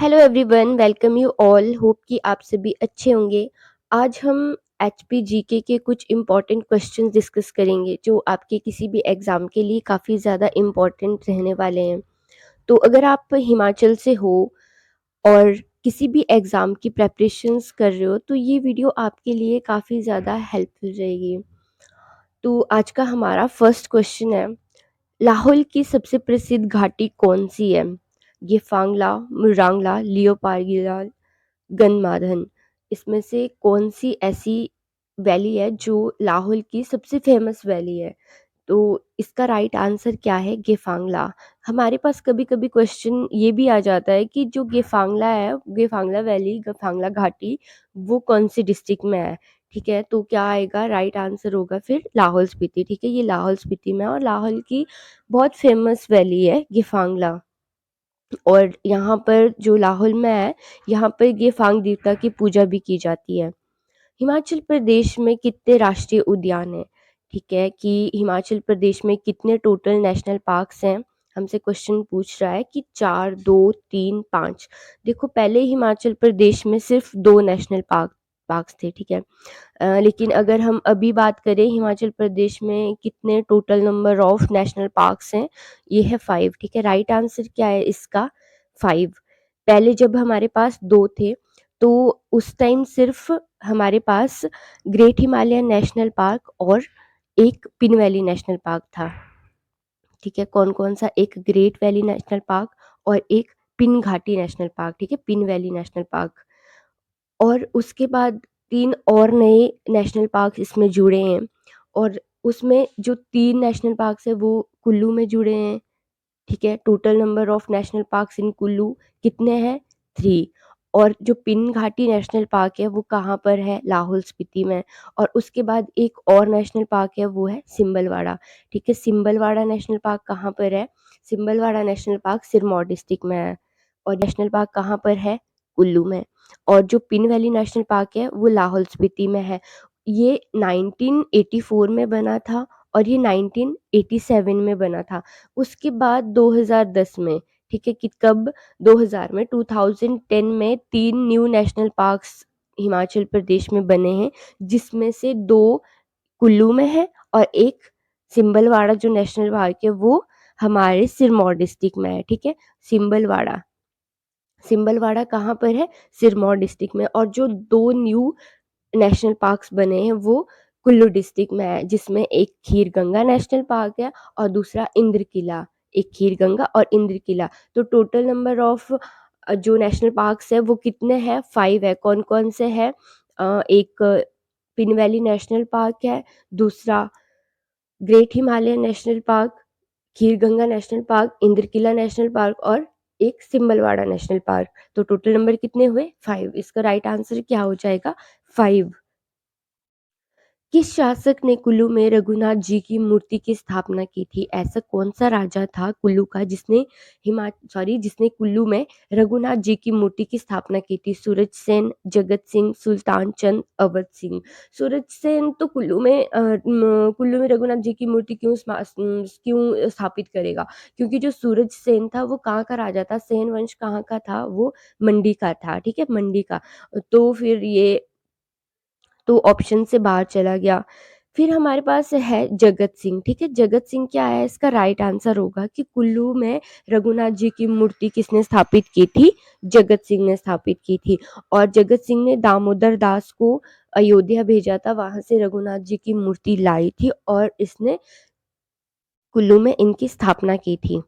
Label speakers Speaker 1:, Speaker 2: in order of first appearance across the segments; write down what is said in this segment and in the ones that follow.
Speaker 1: Hello everyone, welcome you all. Hope कि आप सभी अच्छे होंगे। आज हम एचपी जीके के कुछ इम्पॉर्टेंट क्वेश्चंस डिस्कस करेंगे जो आपके किसी भी एग्ज़ाम के लिए काफ़ी ज़्यादा इम्पॉर्टेंट रहने वाले हैं। तो अगर आप हिमाचल से हो और किसी भी एग्ज़ाम की प्रेपरेशंस कर रहे हो तो ये वीडियो आपके लिए काफ़ी ज़्यादा हेल्पफुल रहेगी। तो आज का हमारा फर्स्ट क्वेश्चन है, लाहौल की सबसे प्रसिद्ध घाटी कौन सी है? ये फांगला, मुरांगला, लियोपार्गिला, गनमाधन। इसमें से कौन सी ऐसी वैली है जो लाहौल की सबसे फेमस वैली है? तो इसका राइट आंसर क्या है? गेफांगला। हमारे पास कभी कभी क्वेश्चन ये भी आ जाता है कि जो गेफांगला है, गेफांगला वैली, गेफांगला घाटी, वो कौन सी डिस्ट्रिक्ट में है? ठीक है, तो क्या आएगा? राइट आंसर होगा फिर लाहौल स्पीति। ठीक है, ये लाहौल स्पीति में है और लाहौल की बहुत फेमस वैली है गेफांगला। और यहाँ पर जो लाहौल में है, यहाँ पर गेफांग देवता की पूजा भी की जाती है। हिमाचल प्रदेश में कितने राष्ट्रीय उद्यान हैं? ठीक है, कि हिमाचल प्रदेश में कितने टोटल नेशनल पार्क्स हैं? हमसे क्वेश्चन पूछ रहा है कि 4, 2, 3, 5। देखो, पहले हिमाचल प्रदेश में सिर्फ 2 नेशनल पार्क्स थे। ठीक है, लेकिन अगर हम अभी बात करें हिमाचल प्रदेश में कितने total number of national parks हैं, ये है 5। ठीक है, राइट आंसर क्या है इसका? 5। पहले जब हमारे पास 2 थे तो उस टाइम सिर्फ हमारे पास ग्रेट हिमालयन नेशनल पार्क और एक पिन वैली नेशनल पार्क था। ठीक है, कौन कौन सा? एक ग्रेट वैली नेशनल पार्क और एक पिन घाटी नेशनल पार्क। ठीक है, पिन वैली नेशनल पार्क। और उसके बाद 3 और नए नेशनल पार्क इसमें जुड़े हैं और उसमें जो 3 नेशनल पार्क्स है वो कुल्लू में जुड़े हैं। ठीक है, total number of national parks इन कुल्लू कितने हैं? 3। और जो पिन घाटी नेशनल पार्क है वो कहाँ पर है? लाहौल स्पीति में। और उसके बाद एक और नेशनल पार्क है, वो है सिम्बलवाड़ा। ठीक है, सिम्बलवाड़ा नेशनल पार्क कहाँ पर है? Simbalwara national park Sirmaur district में है। और नेशनल पार्क कहाँ पर है? कुल्लू में। और जो पिन वैली नेशनल पार्क है वो लाहौल स्पीति में है। ये 1984 में बना था और ये 1987 में बना था। उसके बाद 2010 में, ठीक है, कि कब? 2000 में, 2010 में 3 new national parks Himachal Pradesh में बने हैं, जिसमें से 2 कुल्लू में है और एक सिम्बलवाड़ा जो नेशनल पार्क है वो हमारे सिरमौर डिस्ट्रिक्ट में है। ठीक है, सिम्बलवाड़ा। सिम्बलवाड़ा कहाँ पर है? सिरमौर डिस्ट्रिक्ट में। और जो 2 न्यू नेशनल पार्क्स बने हैं वो कुल्लू डिस्ट्रिक्ट में है, जिसमें एक खीर गंगा नेशनल पार्क है और दूसरा इंद्र किला। एक खीर गंगा और इंद्र किला। तो टोटल नंबर ऑफ जो नेशनल पार्क्स है वो कितने हैं? 5 है। कौन कौन से हैं? एक पिन वैली नेशनल पार्क है, दूसरा ग्रेट हिमालयन नेशनल पार्क, खीर गंगा नेशनल पार्क, इंद्र किला नेशनल पार्क और एक सिम्बलवाड़ा नेशनल पार्क। तो टोटल नंबर कितने हुए? 5। इसका राइट आंसर क्या हो जाएगा? 5। किस शासक ने कुल्लू में रघुनाथ जी की मूर्ति की स्थापना की थी? ऐसा कौन सा राजा था कुल्लू का जिसने कुल्लू में रघुनाथ जी की मूर्ति की स्थापना की थी? सूरज सेन, जगत सिंह, सुल्तान चंद, अवध सिंह। सूरज सेन तो कुल्लू में रघुनाथ जी की मूर्ति क्यों स्थापित करेगा? क्योंकि जो सूरज सेन था वो कहाँ का राजा था? सेन वंश कहाँ का था? वो मंडी का था। ठीक है, मंडी का। तो फिर ये तो ऑप्शन से बाहर चला गया। फिर हमारे पास है जगत सिंह। ठीक है, जगत सिंह क्या है? इसका राइट आंसर होगा कि कुल्लू में रघुनाथ जी की मूर्ति किसने स्थापित की थी? जगत सिंह ने स्थापित की थी। और जगत सिंह ने दामोदर दास को अयोध्या भेजा था, वहां से रघुनाथ जी की मूर्ति लाई थी और इसने कुल्लू में इनकी स्थापना की थी।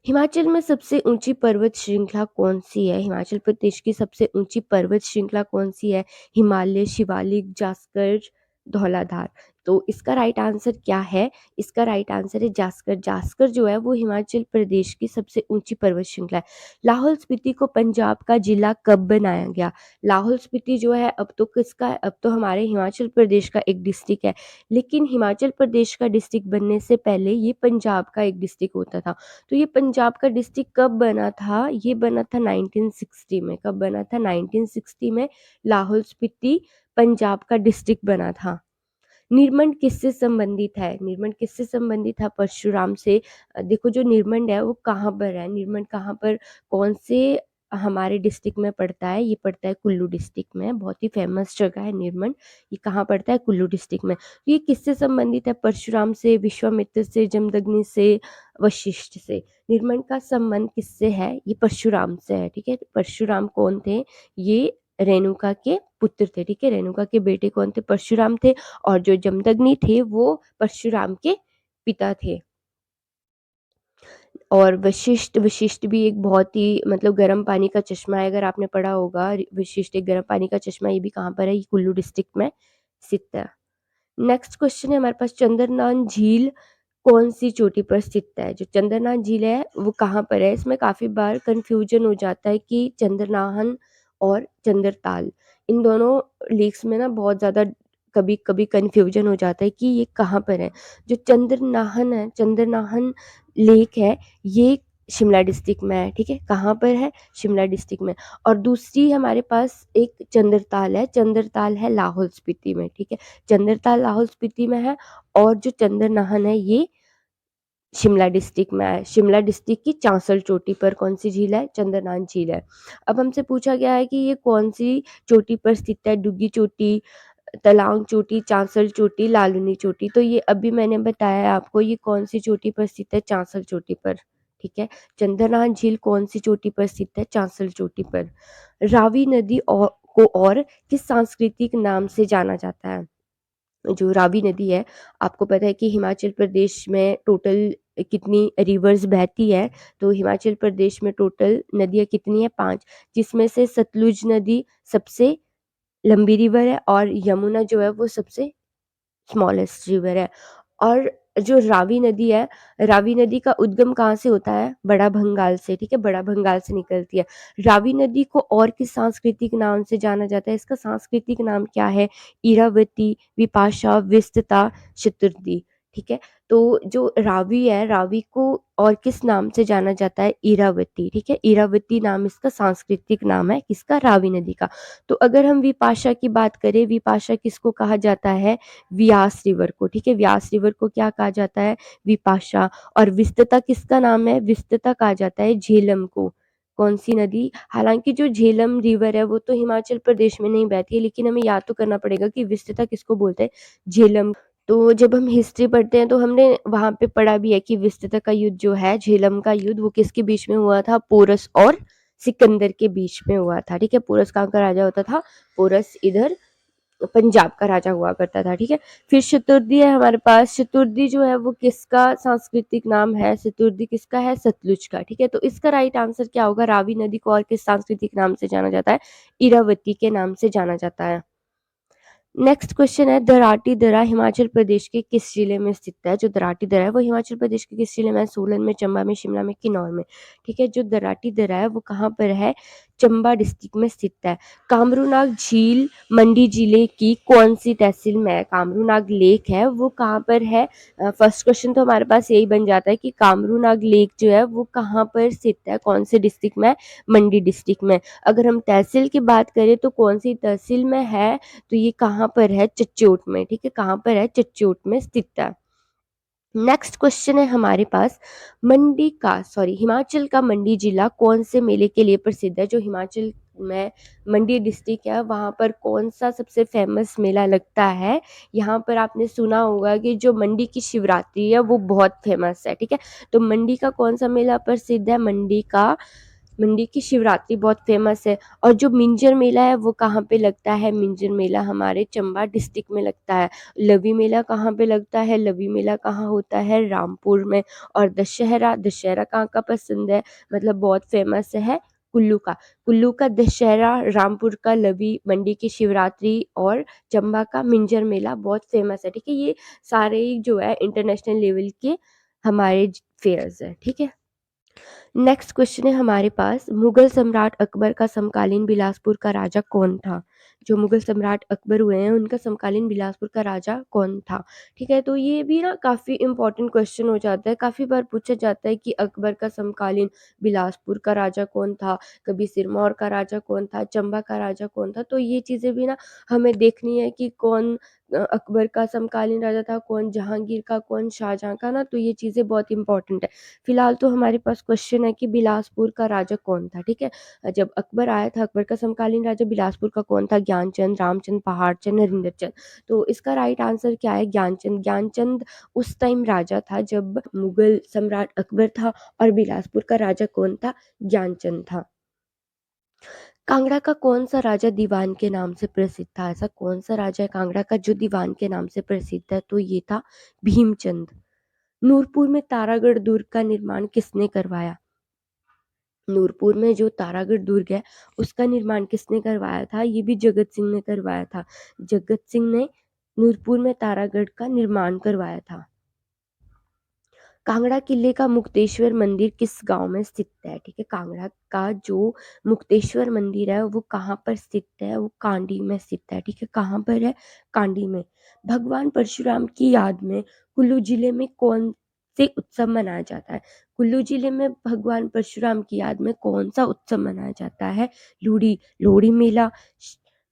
Speaker 1: हिमाचल में सबसे ऊंची पर्वत श्रृंखला कौन सी है? हिमाचल प्रदेश की सबसे ऊंची पर्वत श्रृंखला कौन सी है? हिमालय, शिवालिक, जासकर, धौलाधार। तो इसका राइट आंसर क्या है? इसका राइट आंसर है जासकर। जासकर जो है वो हिमाचल प्रदेश की सबसे ऊंची पर्वत श्रृंखला है। लाहौल स्पीति को पंजाब का जिला कब बनाया गया? लाहौल स्पीति जो है अब तो किसका है? अब तो हमारे हिमाचल प्रदेश का एक डिस्ट्रिक्ट है, लेकिन हिमाचल प्रदेश का डिस्ट्रिक्ट बनने से पहले ये पंजाब का एक डिस्ट्रिक्ट होता था। तो ये पंजाब का डिस्ट्रिक्ट कब बना था? ये बना था 1960 में। कब बना था? 1960 में लाहौल स्पीति पंजाब का डिस्ट्रिक्ट बना था। निर्मंड किससे संबंधित है? निर्मंड किससे संबंधित है? परशुराम से। देखो जो निर्मंड है वो कहाँ पर है? निर्मंड कहाँ पर, कौन से हमारे डिस्ट्रिक्ट में पड़ता है? ये पड़ता है कुल्लू डिस्ट्रिक्ट में, बहुत ही फेमस जगह है निर्मंड। ये कहाँ पड़ता है? कुल्लू डिस्ट्रिक्ट में। ये किससे संबंधित है? परशुराम से, विश्वामित्र से, जमदग्नि से, वशिष्ठ से। निर्मंड का संबंध किससे है? ये परशुराम से है, ठीक है। परशुराम कौन थे? ये रेणुका के पुत्र थे, ठीक है। रेणुका के बेटे कौन थे? परशुराम थे। और जो जमदग्नि थे वो परशुराम के पिता थे। और वशिष्ठ, वशिष्ठ भी एक बहुत ही मतलब गर्म पानी का चश्मा है, अगर आपने पढ़ा होगा। वशिष्ठ एक गर्म पानी का चश्मा, ये भी कहाँ पर है? ये कुल्लू डिस्ट्रिक्ट में स्थित है। नेक्स्ट क्वेश्चन है हमारे पास, चंद्रनान झील कौन सी चोटी पर स्थित है? जो चंद्रनान झील है वो कहाँ पर है? इसमें काफी बार कंफ्यूजन हो जाता है कि चंद्रनाहन और चंद्रताल, इन दोनों लेक्स में ना बहुत ज्यादा कभी कभी कंफ्यूजन हो जाता है कि ये कहाँ पर है। जो चंद्रनाहन है, चंद्रनाहन लेक है, ये शिमला डिस्ट्रिक्ट में है, ठीक है। कहाँ पर है? शिमला डिस्ट्रिक्ट में। और दूसरी हमारे पास एक चंद्रताल है, चंद्रताल है लाहौल स्पीति में, ठीक है। चंद्रताल लाहौल स्पीति में है। और जो चंद्रनाहन है ये शिमला डिस्ट्रिक्ट में है। शिमला डिस्ट्रिक्ट की चांसल चोटी पर कौन सी झील है? चंद्रनाथ झील है। अब हमसे पूछा गया है कि ये कौन सी चोटी पर स्थित है? डुग्गी चोटी, तलांग चोटी, चांसल चोटी, लालुनी चोटी। तो ये अभी मैंने बताया है आपको, ये कौन सी चोटी पर स्थित है? चांसल चोटी पर, ठीक है। चंद्रनाथ झील कौन सी चोटी पर स्थित है? चांसल चोटी पर। रावी नदी और किस सांस्कृतिक नाम से जाना जाता है? जो रावी नदी है, आपको पता है कि हिमाचल प्रदेश में टोटल कितनी रिवर्स बहती है? तो हिमाचल प्रदेश में टोटल नदियाँ कितनी है? 5, जिसमें से सतलुज नदी सबसे लंबी रिवर है और यमुना जो है वो सबसे स्मॉलेस्ट रिवर है। और जो रावी नदी है, रावी नदी का उद्गम कहाँ से होता है? बड़ा भंगाल से, ठीक है। बड़ा भंगाल से निकलती है। रावी नदी को और किस सांस्कृतिक नाम से जाना जाता है? इसका सांस्कृतिक नाम क्या है? इरावती, विपाशा, विस्तता, चतुर्थी, ठीक है। तो जो रावी है, रावी को और किस नाम से जाना जाता है? इरावती, ठीक है। इरावती नाम इसका सांस्कृतिक नाम है, किसका? रावी नदी का। तो अगर हम विपाशा की बात करें, विपाशा किसको कहा जाता है? व्यास रिवर को, ठीक है। व्यास रिवर को क्या कहा जाता है? विपाशा। और विस्तता किसका नाम है? विस्तता कहा जाता है झेलम को। कौन सी नदी? हालांकि जो झेलम रिवर है वो तो हिमाचल प्रदेश में नहीं बहती है, लेकिन हमें याद तो करना पड़ेगा कि विस्तता किसको बोलते हैं? झेलम। तो जब हम हिस्ट्री पढ़ते हैं तो हमने वहां पे पढ़ा भी है कि विस्तता का युद्ध जो है, झेलम का युद्ध, वो किसके बीच में हुआ था? पोरस और सिकंदर के बीच में हुआ था, ठीक है। पोरस कहाँ का राजा होता था? पोरस इधर पंजाब का राजा हुआ करता था, ठीक है। फिर शताब्दी है हमारे पास। शताब्दी जो है वो किसका सांस्कृतिक नाम है? शताब्दी किसका है? सतलुज का, ठीक है। तो इसका राइट आंसर क्या होगा? रावी नदी को और किस सांस्कृतिक नाम से जाना जाता है? इरावती के नाम से जाना जाता है। नेक्स्ट क्वेश्चन है, दराटी दर्रा हिमाचल प्रदेश के किस जिले में स्थित है? जो दराटी दर्रा है वो हिमाचल प्रदेश के किस जिले में है? सोलन में, चंबा में, शिमला में, किन्नौर में, ठीक है। जो दराटी दर्रा है वो कहाँ पर है? चंबा डिस्ट्रिक्ट में स्थित है। कामरूनाग झील मंडी जिले की कौन सी तहसील में है? कामरूनाग लेक है वो कहाँ पर है? फर्स्ट क्वेश्चन तो हमारे पास यही बन जाता है कि कामरूनाग लेक जो है वो कहाँ पर स्थित है? कौन से डिस्ट्रिक्ट में? मंडी डिस्ट्रिक्ट में। अगर हम तहसील की बात करें तो कौन सी तहसील में है? तो ये कहाँ पर है? चच्चोट में, ठीक है। कहाँ पर है? चच्चोट में स्थित है। नेक्स्ट क्वेश्चन है हमारे पास, हिमाचल का मंडी जिला कौन से मेले के लिए प्रसिद्ध है? जो हिमाचल में मंडी डिस्ट्रिक्ट है वहां पर कौन सा सबसे फेमस मेला लगता है? यहाँ पर आपने सुना होगा कि जो मंडी की शिवरात्रि है वो बहुत फेमस है, ठीक है। तो मंडी का कौन सा मेला प्रसिद्ध है? मंडी की शिवरात्रि बहुत फेमस है। और जो मिंजर मेला है वो कहाँ पे लगता है? मिंजर मेला हमारे चंबा डिस्ट्रिक्ट में लगता है। लवी मेला कहाँ पे लगता है? लवी मेला कहाँ होता है? रामपुर में। और दशहरा, दशहरा कहाँ का पसंद है, मतलब बहुत फेमस है? कुल्लू का दशहरा, रामपुर का लवी, मंडी की शिवरात्रि और चंबा का मिंजर मेला बहुत फेमस है, ठीक है। ये सारे जो है इंटरनेशनल लेवल के हमारे फेयर्स है, ठीक है। नेक्स्ट क्वेश्चन है हमारे पास, मुगल सम्राट अकबर का समकालीन बिलासपुर का राजा कौन था? जो मुगल सम्राट अकबर हुए हैं उनका समकालीन बिलासपुर का राजा कौन था? ठीक है। तो ये भी ना काफी इंपॉर्टेंट क्वेश्चन हो जाता है, काफी बार पूछा जाता है कि अकबर का समकालीन बिलासपुर का राजा कौन था, कभी सिरमौर का राजा कौन था, चंबा का राजा कौन था। तो ये चीजें भी ना हमें देखनी है कि कौन अकबर का समकालीन राजा था, कौन जहांगीर का, कौन शाहजहाँ का ना, तो ये चीज़ें बहुत इंपॉर्टेंट है। फिलहाल तो हमारे पास क्वेश्चन है कि बिलासपुर का राजा कौन था, ठीक है। जब अकबर आया था, अकबर का समकालीन राजा बिलासपुर का कौन था? ज्ञानचंद, रामचंद, पहाड़चंद, नरेंद्र चंद। तो इसका राइट आंसर क्या है? ज्ञानचंद। ज्ञानचंद उस टाइम राजा था जब मुगल सम्राट अकबर था, और बिलासपुर का राजा कौन था? ज्ञानचंद था। कांगड़ा का कौन सा राजा दीवान के नाम से प्रसिद्ध था? ऐसा कौन सा राजा है कांगड़ा का जो दीवान के नाम से प्रसिद्ध है? तो ये था भीमचंद। नूरपुर में तारागढ़ दुर्ग का निर्माण किसने करवाया? नूरपुर में जो तारागढ़ दुर्ग है उसका निर्माण किसने करवाया था? ये भी जगत सिंह ने करवाया था। जगत सिंह ने नूरपुर में तारागढ़ का निर्माण करवाया था। कांगड़ा किले का मुक्तेश्वर मंदिर किस गांव में स्थित है? ठीक है, कांगड़ा का जो मुक्तेश्वर मंदिर है वो कहाँ पर स्थित है? वो कांडी में स्थित है। ठीक है, कहाँ पर है? कांडी में। भगवान परशुराम की याद में कुल्लू जिले में कौन से उत्सव मनाया जाता है? कुल्लू जिले में भगवान परशुराम की याद में कौन सा उत्सव मनाया जाता है? लोहड़ी, लोहड़ी मेला,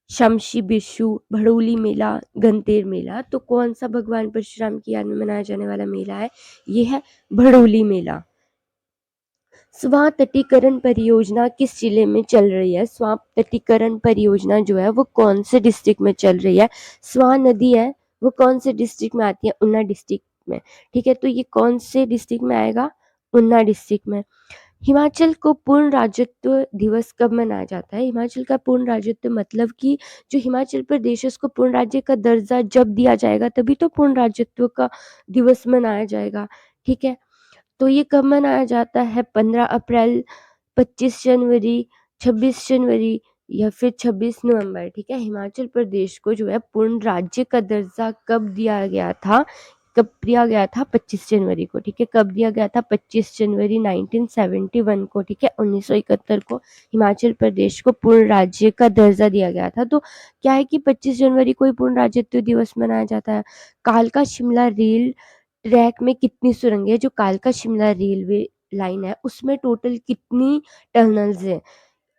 Speaker 1: शमशी बिशु, भड़ोली मेला, गणतेर मेला। तो कौन सा भगवान परशुराम की याद में मनाया जाने वाला मेला है? ये है भड़ोली मेला। स्वां तटीकरण परियोजना किस जिले में चल रही है? स्वां तटीकरण परियोजना जो है वो कौन से डिस्ट्रिक्ट में चल रही है? स्वां नदी है वो कौन से डिस्ट्रिक्ट में आती है? ऊना डिस्ट्रिक्ट में। ठीक है, तो ये कौन से डिस्ट्रिक्ट में आएगा? ऊना डिस्ट्रिक्ट में। हिमाचल को पूर्ण राज्यत्व दिवस कब मनाया जाता है? हिमाचल का पूर्ण राज्यत्व मतलब कि जो हिमाचल प्रदेश है उसको पूर्ण राज्य का दर्जा जब दिया जाएगा तभी तो पूर्ण राज्यत्व का दिवस मनाया जाएगा। ठीक है, तो ये कब मनाया जाता है? 15 अप्रैल, 25 जनवरी, 26 जनवरी या फिर 26 नवंबर। ठीक है, हिमाचल प्रदेश को जो है पूर्ण राज्य का दर्जा कब दिया गया था? कब दिया गया था? 25 जनवरी को। ठीक है, कब दिया गया था? 25 जनवरी 1971 को। ठीक है, 1971 को हिमाचल प्रदेश को पूर्ण राज्य का दर्जा दिया गया था। तो क्या है कि 25 जनवरी को ही पूर्ण राज्यत्व दिवस मनाया जाता है। कालका शिमला रेल ट्रैक में कितनी सुरंगें हैं? जो कालका शिमला रेलवे लाइन है उसमें टोटल कितनी टनल्स है?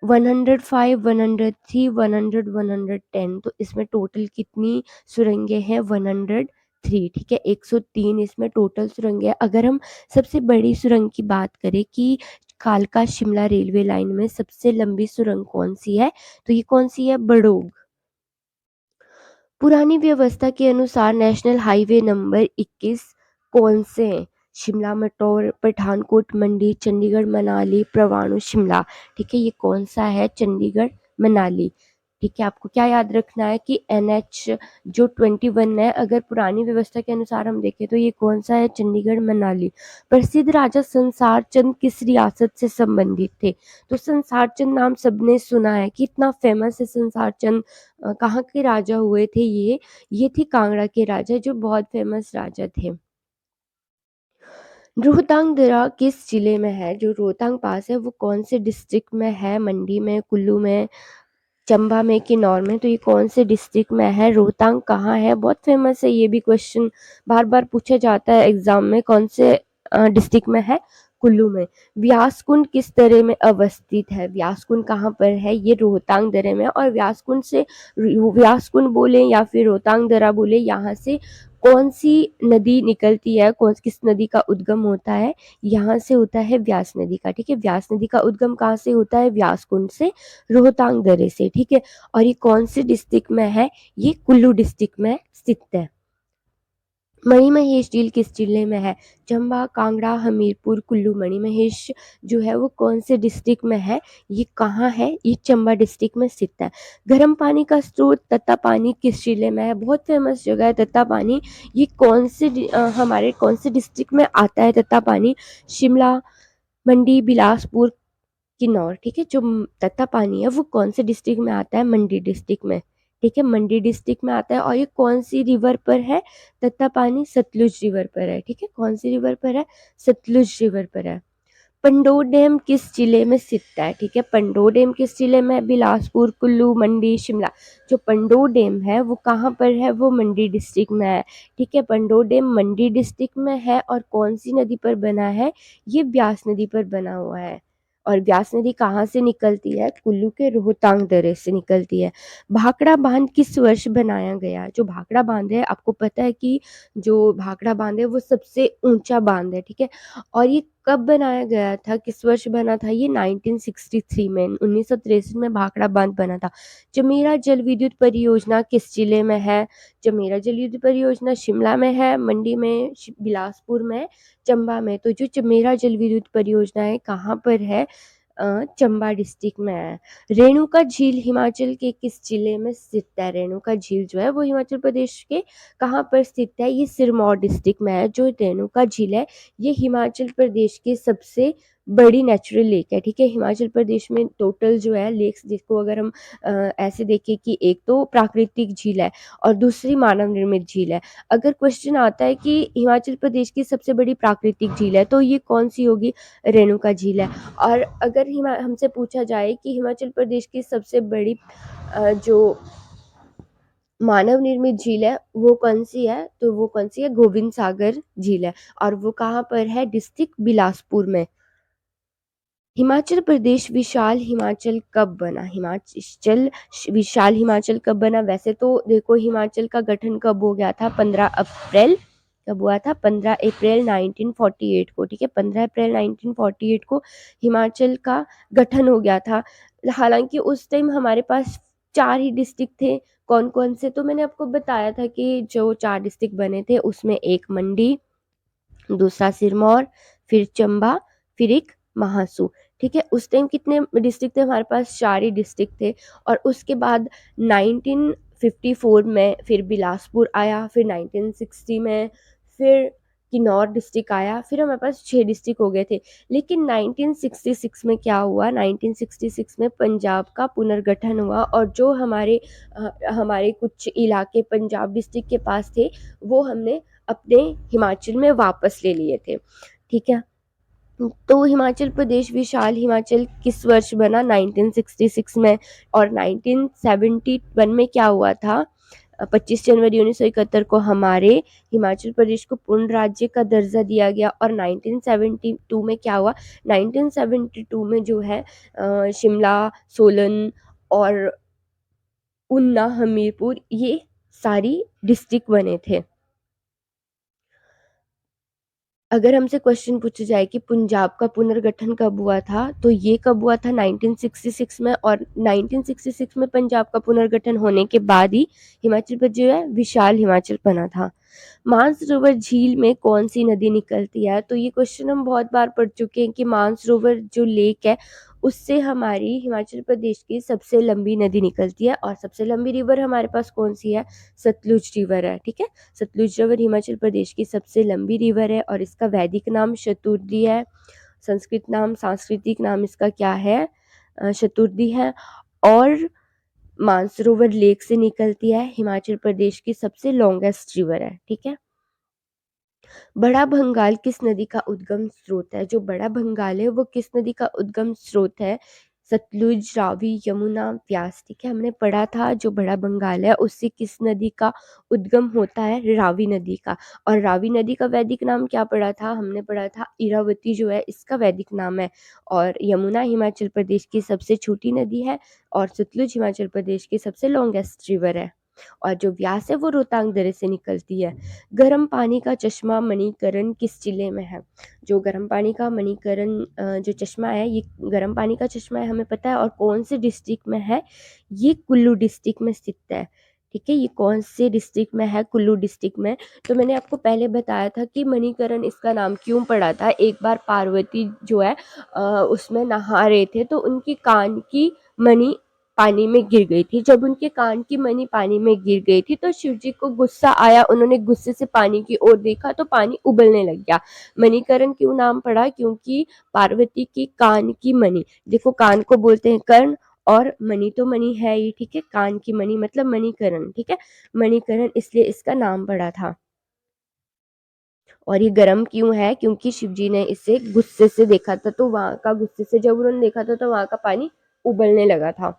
Speaker 1: 105, 103, 100, 110। तो इसमें टोटल कितनी सुरंगें हैं? 103। ठीक है, 103 इसमें टोटल सुरंगें हैं। अगर हम सबसे बड़ी सुरंग की बात करें कि कालका शिमला रेलवे लाइन में सबसे लंबी सुरंग कौन सी है, तो ये कौन सी है? बड़ोग। पुरानी व्यवस्था के अनुसार नेशनल हाईवे नंबर 21 कौन से हैं? शिमला मटौर, पठानकोट मंडी, चंडीगढ़ मनाली, परवाणू शिमला। ठीक है, ये कौन सा है? चंडीगढ़ मनाली। ठीक है, आपको क्या याद रखना है कि NH जो 21 है अगर पुरानी व्यवस्था के अनुसार हम देखें तो ये कौन सा है? चंडीगढ़ मनाली। प्रसिद्ध राजा संसार चंद किस रियासत से संबंधित थे? तो संसार चंद नाम सबने सुना है, कितना फेमस है संसार चंद। कहाँ के राजा हुए थे ये थे कांगड़ा के राजा जो बहुत फेमस राजा थे। रोहतांग दर्रा किस जिले में है? जो रोहतांग पास है वो कौन से डिस्ट्रिक्ट में है? मंडी में, कुल्लू में, चंबा में, किन्नौर में। तो ये कौन से डिस्ट्रिक्ट में है? रोहतांग कहाँ है? बहुत फेमस है, ये भी क्वेश्चन बार बार पूछा जाता है एग्जाम में। कौन से डिस्ट्रिक्ट में है? कुल्लू में। व्यासकुंड किस दर्रे में अवस्थित है? व्यासकुंड कहाँ पर है? ये रोहतांग दर्रे में। और व्यासकुंड से, व्यासकुंड बोले या फिर रोहतांग दर्रा बोले, यहाँ से कौन सी नदी निकलती है? कौन किस नदी का उद्गम होता है? यहाँ से होता है व्यास नदी का। ठीक है, व्यास नदी का उद्गम कहाँ से होता है? व्यासकुंड से, रोहतांग दर्रे से। ठीक है, और ये कौन से डिस्ट्रिक्ट में है? ये कुल्लू डिस्ट्रिक्ट में स्थित है। मणिमहेश झील किस जिले में है? चंबा, कांगड़ा, हमीरपुर, कुल्लू। मणिमहेश जो है वो कौन से डिस्ट्रिक्ट में है? ये कहाँ है? ये चंबा डिस्ट्रिक्ट में स्थित है। गर्म पानी का स्रोत तत्तापानी किस जिले में है? बहुत फेमस जगह है तत्तापानी। ये कौन से हमारे कौन से डिस्ट्रिक्ट में आता है तत्तापानी? शिमला, मंडी, बिलासपुर, किन्नौर। ठीक है, जो तत्तापानी है वो कौन से डिस्ट्रिक्ट में आता है? मंडी डिस्ट्रिक्ट में। ठीक है, मंडी डिस्ट्रिक्ट में आता है। और ये कौन सी रिवर पर है? तत्तापानी सतलुज रिवर पर है। ठीक है, कौन सी रिवर पर है? सतलुज रिवर पर है। पंडोर डैम किस जिले में स्थित है? ठीक है, पंडोर डैम किस जिले में है? बिलासपुर, कुल्लू, मंडी, शिमला। जो पंडोर डैम है वो कहाँ पर है? वो मंडी डिस्ट्रिक्ट में है। ठीक है, पंडोर डैम मंडी डिस्ट्रिक्ट में है। और कौन सी नदी पर बना है? ये ब्यास नदी पर बना हुआ है। और ब्यास नदी कहाँ से निकलती है? कुल्लू के रोहतांग दर्रे से निकलती है। भाखड़ा बांध किस वर्ष बनाया गया? जो भाखड़ा बांध है, आपको पता है कि जो भाखड़ा बांध है वो सबसे ऊंचा बांध है, ठीक है। और ये कब बनाया गया था, किस वर्ष बना था? ये 1963 में, 1963 में भाखड़ा बांध बना था। चमेरा जल विद्युत परियोजना किस जिले में है? चमेरा जल विद्युत परियोजना शिमला में है, मंडी में, बिलासपुर में, चंबा में। तो जो चमेरा जल विद्युत परियोजना है कहाँ पर है? चंबा डिस्ट्रिक्ट में है। रेणुका झील हिमाचल के किस जिले में स्थित है? रेणुका झील जो है वो हिमाचल प्रदेश के कहाँ पर स्थित है? ये सिरमौर डिस्ट्रिक्ट में है। जो रेणुका झील है ये हिमाचल प्रदेश की सबसे बड़ी नेचुरल लेक है, ठीक है। हिमाचल प्रदेश में टोटल जो है लेक्स, जिसको अगर हम ऐसे देखें कि एक तो प्राकृतिक झील है और दूसरी मानव निर्मित झील है। अगर क्वेश्चन आता है कि हिमाचल प्रदेश की सबसे बड़ी प्राकृतिक झील है तो ये कौन सी होगी? रेणुका झील है। और अगर हमसे पूछा जाए कि हिमाचल प्रदेश की सबसे बड़ी जो मानव निर्मित झील है वो कौन सी है, तो वो कौन सी है? गोविंद सागर झील है। और वो कहाँ पर है? डिस्ट्रिक्ट बिलासपुर में। हिमाचल प्रदेश विशाल हिमाचल कब बना? हिमाचल विशाल हिमाचल कब बना? वैसे तो देखो हिमाचल का गठन कब हो गया था? 15 अप्रैल, कब हुआ था? 15 अप्रैल 1948 को, ठीक है। 15 अप्रैल 1948 को हिमाचल का गठन हो गया था। हालांकि उस टाइम हमारे पास 4 ही डिस्ट्रिक्ट थे। कौन कौन से? तो मैंने आपको बताया था कि जो 4 डिस्ट्रिक्ट बने थे उसमें एक मंडी, दूसरा सिरमौर, फिर चंबा, फिर एक महासू, ठीक है। उस टाइम कितने डिस्ट्रिक्ट थे हमारे पास? 4 ही डिस्ट्रिक्ट थे। और उसके बाद 1954 में फिर बिलासपुर आया, फिर 1960 में फिर किन्नौर डिस्ट्रिक्ट आया, फिर हमारे पास 6 डिस्ट्रिक्ट हो गए थे। लेकिन 1966 में क्या हुआ? 1966 में पंजाब का पुनर्गठन हुआ और जो हमारे कुछ इलाके पंजाब डिस्ट्रिक्ट के पास थे वो हमने अपने हिमाचल में वापस ले लिए थे, ठीक है। तो हिमाचल प्रदेश विशाल हिमाचल किस वर्ष बना? 1966 में। और 1971 में क्या हुआ था? 25 जनवरी 1971 को हमारे हिमाचल प्रदेश को पूर्ण राज्य का दर्जा दिया गया। और 1972 में क्या हुआ? 1972 में जो है शिमला, सोलन और ऊना, हमीरपुर, ये सारी डिस्ट्रिक्ट बने थे। अगर हमसे क्वेश्चन पूछा जाए कि पंजाब का पुनर्गठन कब हुआ था, तो ये कब हुआ था? 1966 में। और 1966 में पंजाब का पुनर्गठन होने के बाद ही हिमाचल प्रदेश जो है विशाल हिमाचल बना था। मानसरोवर झील में कौन सी नदी निकलती है? तो ये क्वेश्चन हम बहुत बार पढ़ चुके हैं कि मानसरोवर जो लेक है उससे हमारी हिमाचल प्रदेश की सबसे लंबी नदी निकलती है। और सबसे लंबी रिवर हमारे पास कौन सी है? सतलुज रिवर है, ठीक है। सतलुज रिवर हिमाचल प्रदेश की सबसे लंबी रिवर है और इसका वैदिक नाम शतुर्दी है। संस्कृत नाम, सांस्कृतिक नाम इसका क्या है? शतुर्दी है। और मानसरोवर लेक से निकलती है, हिमाचल प्रदेश की सबसे लॉन्गेस्ट रिवर है, ठीक है। बड़ा भंगाल किस नदी का उद्गम स्रोत है? जो बड़ा भंगाल है वो किस नदी का उद्गम स्रोत है? सतलुज, रावी, यमुना, व्यास, ठीक है। हमने पढ़ा था जो बड़ा भंगाल है उससे किस नदी का उद्गम होता है? रावी नदी का। और रावी नदी का वैदिक नाम क्या पढ़ा था? हमने पढ़ा था इरावती जो है इसका वैदिक नाम है। और यमुना हिमाचल प्रदेश की सबसे छोटी नदी है और सतलुज हिमाचल प्रदेश की सबसे लॉन्गेस्ट रिवर है। और जो व्यास है वो रोहतांग दर्रे से निकलती है। गर्म पानी का चश्मा मणिकरण किस जिले में है? जो गर्म पानी का मणिकरण जो चश्मा है ये गर्म पानी का चश्मा है, हमें पता है। और कौन से डिस्ट्रिक्ट में है? ये कुल्लू डिस्ट्रिक्ट में स्थित है, ठीक है। ये कौन से डिस्ट्रिक्ट में है? कुल्लू डिस्ट्रिक्ट में। तो मैंने आपको पहले बताया था कि मणिकरण इसका नाम क्यों पड़ा था। एक बार पार्वती जो है उसमें नहा रहे थे तो उनकी कान की मणि पानी में गिर गई थी। जब उनके कान की मणि पानी में गिर गई थी तो शिव जी को गुस्सा आया, उन्होंने गुस्से से पानी की ओर देखा तो पानी उबलने लग गया। मणिकरण क्यों नाम पड़ा? क्योंकि पार्वती की कान की मणि, देखो कान को बोलते हैं कर्ण और मणि तो मणि है ही, ठीक है। कान की मणि मतलब मणिकरण, ठीक है। मणिकरण इसलिए इसका नाम पड़ा था। और ये गर्म क्यों है? क्योंकि शिव जी ने इसे गुस्से से देखा था, तो वहां का गुस्से से जब उन्होंने देखा था तो वहां का पानी उबलने लगा था।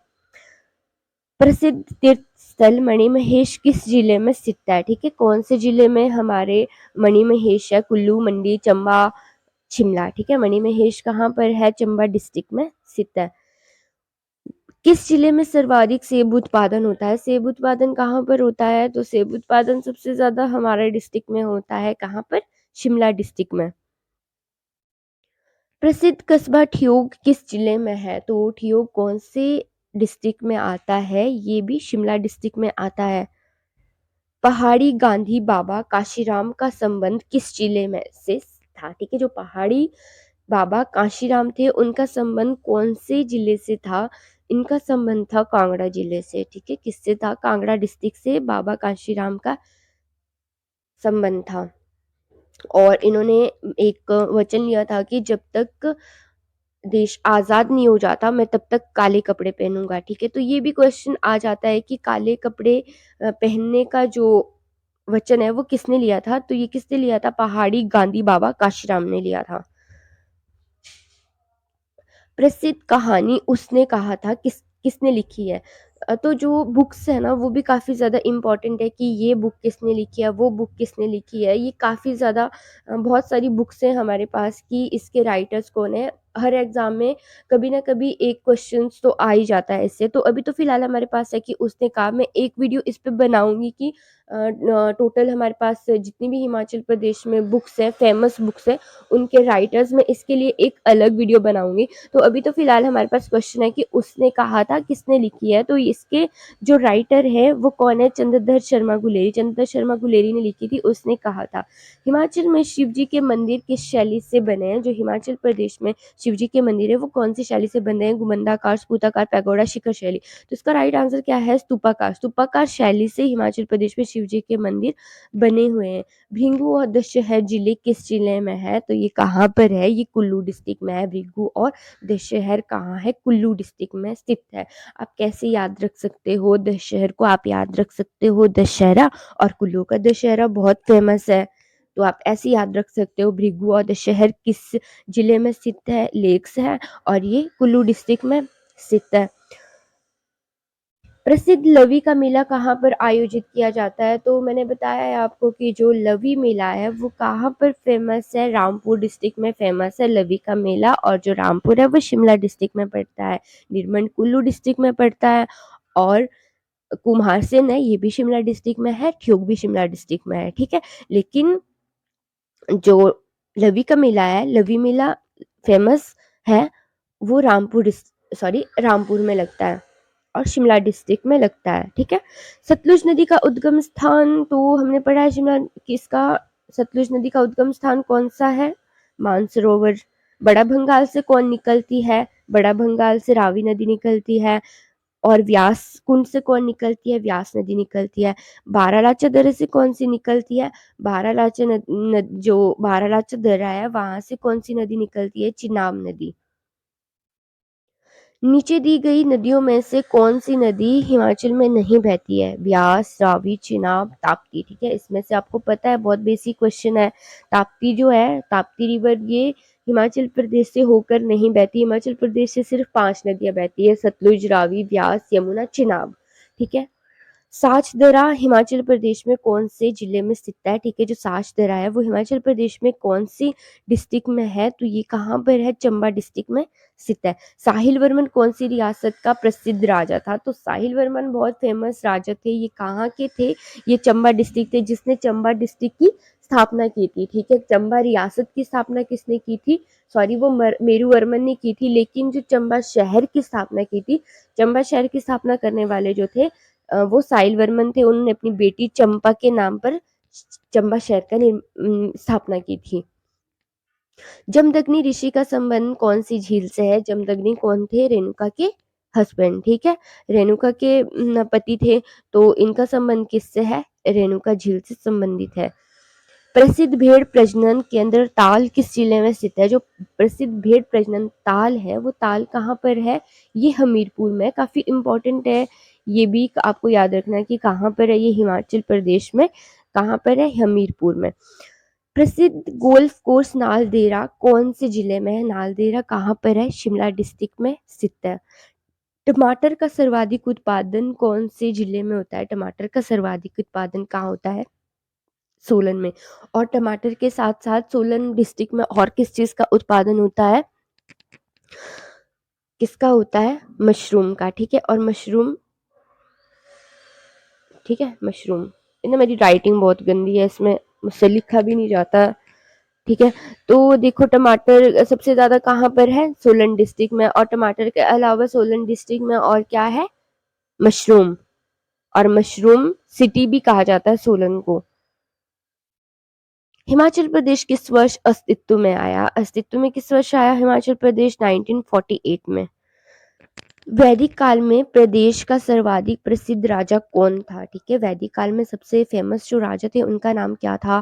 Speaker 1: प्रसिद्ध तीर्थ स्थल मणिमहेश किस जिले में स्थित है? ठीक है, कौन से जिले में हमारे मणिमहेश है? कुल्लू, मंडी, चंबा, शिमला, ठीक है। मणिमहेश कहाँ पर है? चंबा डिस्ट्रिक्ट में स्थित है। किस जिले में सर्वाधिक सेब उत्पादन होता है? सेब उत्पादन कहाँ पर होता है? तो सेब उत्पादन सबसे ज्यादा हमारे डिस्ट्रिक्ट में होता है। कहाँ पर? शिमला डिस्ट्रिक्ट में। प्रसिद्ध कस्बा ठियोग किस जिले में है? तो ठियोग कौन से डिस्ट्रिक्ट में आता है? ये भी शिमला डिस्ट्रिक्ट में आता है। पहाड़ी गांधी बाबा काशीराम का संबंध किस जिले में से था? ठीक है, जो पहाड़ी बाबा काशीराम थे उनका संबंध कौन से जिले से था? इनका संबंध था कांगड़ा जिले से। ठीक है, किससे था? कांगड़ा डिस्ट्रिक्ट से बाबा काशीराम का संबंध था। और इन्होंने एक वचन लिया था कि जब तक देश आजाद नहीं हो जाता मैं तब तक काले कपड़े पहनूंगा। ठीक है, तो ये भी क्वेश्चन आ जाता है कि काले कपड़े पहनने का जो वचन है वो किसने लिया था? तो ये किसने लिया था? पहाड़ी गांधी बाबा काशीराम ने लिया था। प्रसिद्ध कहानी उसने कहा था किसने लिखी है? तो जो बुक्स है ना वो भी काफ़ी ज़्यादा इम्पोर्टेंट है कि ये बुक किसने लिखी है, वो बुक किसने लिखी है। ये काफ़ी ज़्यादा बहुत सारी बुक्स हैं हमारे पास कि इसके राइटर्स कौन है। हर एग्जाम में कभी ना कभी एक क्वेश्चन तो आ ही जाता है इससे। तो अभी तो फिलहाल हमारे पास है कि उसने कहा। मैं एक वीडियो इस पे बनाऊंगी कि टोटल हमारे पास जितनी भी हिमाचल प्रदेश में बुक्स है, फेमस बुक्स है, उनके राइटर्स, मैं इसके लिए एक अलग वीडियो बनाऊंगी। तो अभी तो फिलहाल हमारे पास क्वेश्चन है कि उसने कहा था किसने लिखी है। तो इसके जो राइटर है वो कौन है? चंद्रधर शर्मा गुलेरी। चंद्रधर शर्मा गुलेरी ने लिखी थी, उसने कहा था। हिमाचल में शिव जी के मंदिर किस शैली से बने हैं? जो हिमाचल प्रदेश में शिव जी के मंदिर है वो कौन सी शैली से बने हैं? गुमंदाकार, स्फूताकार, पैगोडा, शिखर शैली। तो इसका राइट आंसर क्या है? स्तूपाकार। स्तूपाकार शैली से हिमाचल प्रदेश में शिव जी के मंदिर बने हुए हैं। भृगु और दशहर जिले किस जिले में है? तो ये कहाँ पर है? ये कुल्लू डिस्ट्रिक्ट में है। भृगु और दशहर कहाँ है? कुल्लू डिस्ट्रिक्ट में स्थित है। आप कैसे याद रख सकते हो? दशहर को आप याद रख सकते हो दशहरा, और कुल्लू का दशहरा बहुत फेमस है। तो आप ऐसे याद रख सकते हो। भृगु और दशहर किस जिले में स्थित है? लेक्स है, और ये कुल्लू डिस्ट्रिक्ट में स्थित है। प्रसिद्ध लवी का मेला कहाँ पर आयोजित किया जाता है? तो मैंने बताया है आपको कि जो लवी मेला है वो कहाँ पर फेमस है? रामपुर डिस्ट्रिक्ट में फेमस है लवी का मेला। और जो रामपुर है वो शिमला डिस्ट्रिक्ट में पड़ता है। निरमंड कुल्लू डिस्ट्रिक्ट में पड़ता है। और कुम्हारसेन है, ये भी शिमला डिस्ट्रिक्ट में है। ठियोग भी शिमला डिस्ट्रिक्ट में है। ठीक है, लेकिन जो लवी का मेला है, लवी मेला फेमस है, वो रामपुर में लगता है और शिमला डिस्ट्रिक्ट में लगता है। ठीक है, सतलुज नदी का उद्गम स्थान तो हमने पढ़ा है शिमला किसका। सतलुज नदी का उद्गम स्थान कौन सा है? मानसरोवर। बड़ा भंगाल से कौन निकलती है? बड़ा भंगाल से रावी नदी निकलती है। और व्यास कुंड से कौन निकलती है? व्यास नदी निकलती है। बारालाचा दर्रे से कौन सी निकलती है? जो बारालाचा दर्रा है वहां से कौन सी नदी निकलती है? चिनाब नदी। नीचे दी गई नदियों में से कौन सी नदी हिमाचल में नहीं बहती है? व्यास, रावी, चिनाब, ताप्ती। ठीक है, इसमें से आपको पता है, बहुत बेसिक क्वेश्चन है। ताप्ती जो है, ताप्ती रिवर, ये हिमाचल प्रदेश से होकर नहीं बहती। हिमाचल प्रदेश से सिर्फ 5 नदियां बहती है: सतलुज, रावी, व्यास, यमुना, चिनाब। ठीक है, साच दर्रा हिमाचल प्रदेश में कौन से जिले में स्थित है? ठीक है, जो साच दर्रा है वो हिमाचल प्रदेश में कौन सी डिस्ट्रिक्ट में है? तो ये कहाँ पर है? चंबा डिस्ट्रिक्ट में स्थित है। साहिल वर्मन कौन सी रियासत का प्रसिद्ध राजा था? तो साहिल वर्मन बहुत फेमस राजा थे। ये कहाँ के थे? ये चंबा डिस्ट्रिक्ट थे, जिसने चंबा डिस्ट्रिक्ट की स्थापना की थी। ठीक है, चंबा रियासत की स्थापना किसने की थी? सॉरी, वो मेरू वर्मन ने की थी। लेकिन जो चंबा शहर की स्थापना की थी, चंबा शहर की स्थापना करने वाले जो थे वो साहिल वर्मन थे। उन्होंने अपनी बेटी चंपा के नाम पर चंबा शहर का स्थापना की थी। जमदग्नि ऋषि का संबंध कौन सी झील से है? जमदग्नि कौन थे? रेणुका के हस्बैंड। ठीक है, रेणुका के पति थे। तो इनका संबंध किससे है? रेणुका झील से संबंधित है। प्रसिद्ध भेड़ प्रजनन केंद्र ताल किस जिले में स्थित है? जो प्रसिद्ध भेड़ प्रजनन ताल है वो ताल कहाँ पर है? ये हमीरपुर में। काफी इंपॉर्टेंट है, ये भी आपको याद रखना है कि कहाँ पर है। ये हिमाचल प्रदेश में कहाँ पर है? हमीरपुर में। प्रसिद्ध गोल्फ कोर्स नालदेहरा कौन से जिले में है? नालदेहरा कहाँ पर है? शिमला डिस्ट्रिक्ट में स्थित है। टमाटर का सर्वाधिक उत्पादन कौन से जिले में होता है? टमाटर का सर्वाधिक उत्पादन कहाँ होता है? सोलन में। और टमाटर के साथ-साथ सोलन डिस्ट्रिक्ट में और किस चीज़ का उत्पादन होता है? किसका होता है? मशरूम का, ठीक है? और मशरूम, ठीक है, मशरूम। ना मेरी राइटिंग बहुत गंदी है, इसमें मुझसे लिखा भी नहीं जाता, ठीक है? तो देखो टमाटर सबसे ज़्यादा कहाँ पर है? सोलन डिस्ट्रिक्ट में। और टमाटर के अलावा सोलन डिस्ट्रिक्ट में और क्या है? मशरूम। और मशरूम सिटी भी कहा जाता है सोलन को। हिमाचल प्रदेश किस वर्ष अस्तित्व में आया? अस्तित्व में किस वर्ष आया हिमाचल प्रदेश? 1948 में। वैदिक काल में प्रदेश का सर्वाधिक प्रसिद्ध राजा कौन था? ठीक है, वैदिक काल में सबसे फेमस जो राजा थे उनका नाम क्या था?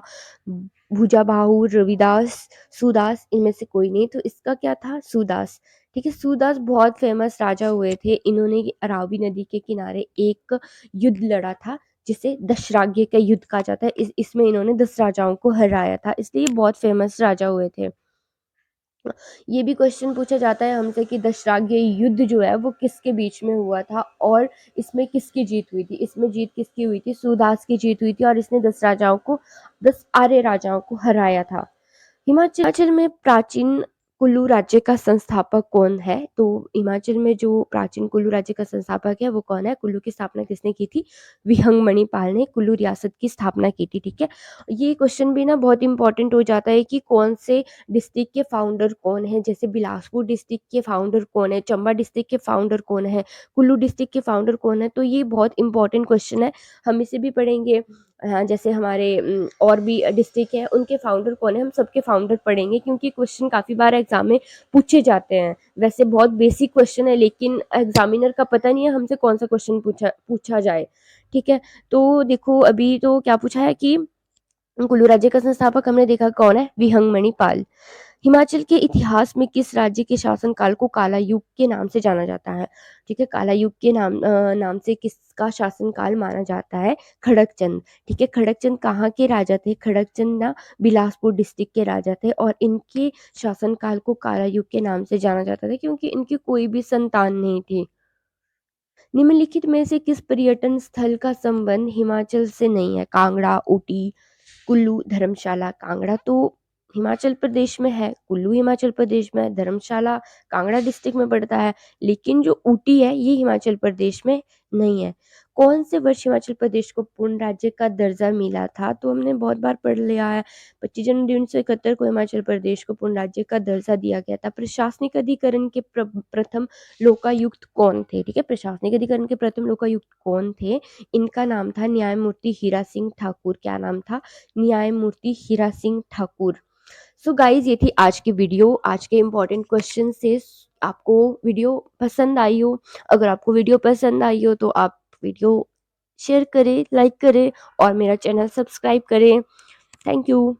Speaker 1: भूजाबाहु, रविदास, सुदास, इनमें से कोई नहीं। तो इसका क्या था? सुदास। ठीक है, सुदास बहुत फेमस राजा हुए थे। इन्होंने अरावली नदी के किनारे एक युद्ध लड़ा था जिसे दशराग्य का युद्ध कहा जाता है। इसमें इन्होंने 10 राजाओं को हराया था, इसलिए बहुत फेमस राजा हुए थे। ये भी क्वेश्चन पूछा जाता है हमसे कि दशराग्य युद्ध जो है वो किसके बीच में हुआ था और इसमें किसकी जीत हुई थी? इसमें जीत किसकी हुई थी? सुदास की जीत हुई थी और इसने 10 आर्य राजाओं को हराया था। हिमाचल में प्राचीन कुल्लू राज्य का संस्थापक कौन है? तो हिमाचल में जो प्राचीन कुल्लू राज्य का संस्थापक है वो कौन है? कुल्लू की स्थापना किसने की थी? विहंग मणिपाल ने कुल्लू रियासत की स्थापना की थी, ठीक है? ये क्वेश्चन भी ना बहुत इंपॉर्टेंट हो जाता है कि कौन से डिस्ट्रिक्ट के फाउंडर कौन है? जैसे बिलासपुर डिस्ट्रिक्ट के फाउंडर कौन है? चंबा डिस्ट्रिक्ट के फाउंडर कौन है? कुल्लू डिस्ट्रिक्ट के फाउंडर कौन है? तो ये बहुत इंपॉर्टेंट क्वेश्चन है, हम इसे भी पढ़ेंगे। हाँ, जैसे हमारे और भी डिस्ट्रिक्ट है उनके फाउंडर कौन है, हम सबके फाउंडर पढ़ेंगे क्योंकि क्वेश्चन काफ़ी बार एग्जाम में पूछे जाते हैं। वैसे बहुत बेसिक क्वेश्चन है लेकिन एग्जामिनर का पता नहीं है हमसे कौन सा क्वेश्चन पूछा पूछा जाए, ठीक है? तो देखो अभी तो क्या पूछा है कि कुल्लू राज्य का संस्थापक हमने देखा कौन है? विहंग मणिपाल। हिमाचल के इतिहास में किस राज्य के शासनकाल को काला युग के नाम से जाना जाता है? ठीक है, काला युग के नाम से किसका शासनकाल माना जाता है? खड़गचंद। ठीक है, खड़गचंद कहाँ के राजा थे? खड़गचंद ना बिलासपुर डिस्ट्रिक्ट के राजा थे और इनके शासनकाल को काला युग के नाम से जाना जाता था क्योंकि इनकी कोई भी संतान नहीं थी। निम्नलिखित में से किस पर्यटन स्थल का संबंध हिमाचल से नहीं है? कांगड़ा, ऊटी, कुल्लू, धर्मशाला। कांगड़ा तो हिमाचल प्रदेश में है, कुल्लू हिमाचल प्रदेश में है, धर्मशाला कांगड़ा डिस्ट्रिक्ट में पड़ता है, लेकिन जो ऊटी है ये हिमाचल प्रदेश में नहीं है। कौन से वर्ष हिमाचल प्रदेश को पूर्ण राज्य का दर्जा मिला था? तो हमने बहुत बार पढ़ लिया है, 25 जनवरी 1971 को हिमाचल प्रदेश को पूर्ण राज्य का दर्जा दिया गया था। प्रशासनिक अधिकरण के प्रथम लोकायुक्त कौन थे? ठीक है, प्रशासनिक अधिकरण के प्रथम लोकायुक्त कौन थे? इनका नाम था न्यायमूर्ति हीरा सिंह ठाकुर। क्या नाम था? न्यायमूर्ति हीरा सिंह ठाकुर। सो गाइज ये थी आज की वीडियो, आज के इम्पोर्टेंट क्वेश्चन से। आपको वीडियो पसंद आई हो, अगर आपको वीडियो पसंद आई हो तो आप वीडियो शेयर करें, लाइक करें और मेरा चैनल सब्सक्राइब करें। Thank you.